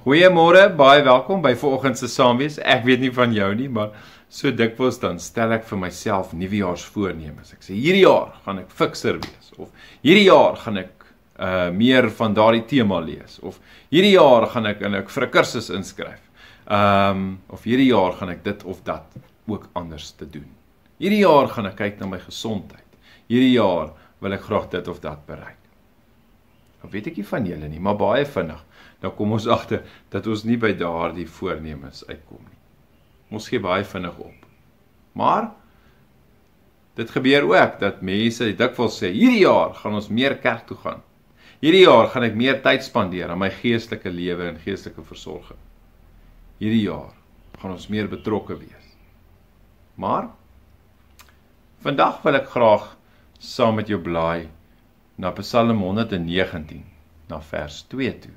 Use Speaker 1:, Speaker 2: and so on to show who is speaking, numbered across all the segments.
Speaker 1: Goeiemôre, baie welkom by vanoggend se saamwees. Ek weet nie van jou nie, maar so dikwels dan stel ek vir myself nuwejaarsvoornemens. Ek sê hierdie jaar gaan ek fikser wees of hierdie jaar gaan ek meer van daardie tema lees of hierdie jaar gaan ek vir 'n kursus inskryf. Of hierdie jaar gaan ek dit of dat ook anders te doen. Hierdie jaar gaan ek kyk na my gesondheid. Hierdie jaar wil ek graag dit of dat bereik. Nou weet ek nie van julle nie, maar baie vinnig, dan kom ons agter dat ons nie by daardie voornemens uitkom nie. Ons gee baie vinnig op. Maar dit gebeur ook dat mense dikwels sê, hierdie jaar gaan ons meer kerk toe gaan. Hierdie jaar gaan ek meer tyd spandeer aan my geestelike lewe en geestelike versorging. Hierdie jaar gaan ons meer betrokke wees. Maar vandag wil ek graag saam met jou blaai na Psalm 119, na vers 2 toe.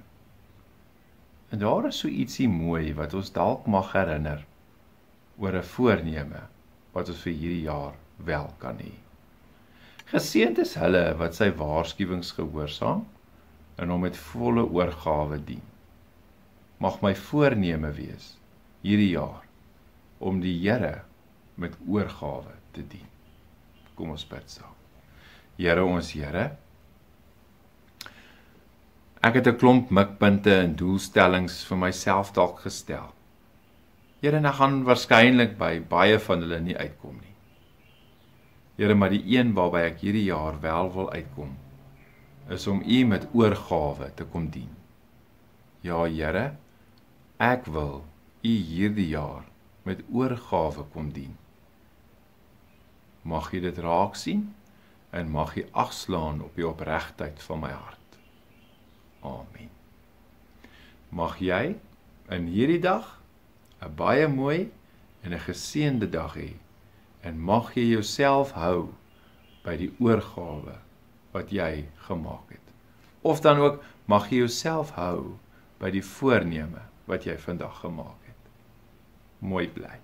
Speaker 1: En daar is so ietsie mooi wat ons dalk mag herinner oor 'n voorneme wat ons vir hierdie jaar wel kan hê. Geseënd is hulle wat sy waarskuwings gehoorsaam en hom met volle oorgawe dien. Mag my voorneme wees hierdie jaar om die Here met oorgawe te dien. Kom ons bid saam. Here ons Here, ek het 'n klomp mikpunte en doelstellings vir myself dalk gestel. Here, en ek gaan waarskynlik by baie van hulle nie uitkom nie. Here, maar die een waarby ek hierdie jaar wel wil uitkom, is om U met oorgawe te kom dien. Ja, Here, ek wil U hierdie jaar met oorgawe kom dien. Mag U dit raak sien en mag U agslaan op die opregtheid van my hart. Amen. Mag jy in hierdie dag 'n baie mooi en 'n geseënde dag hê en mag jy jouself hou by die oorgawe wat jy gemaak het. Of dan ook mag jy jouself hou by die voorneme wat jy vandag gemaak het. Mooi bly.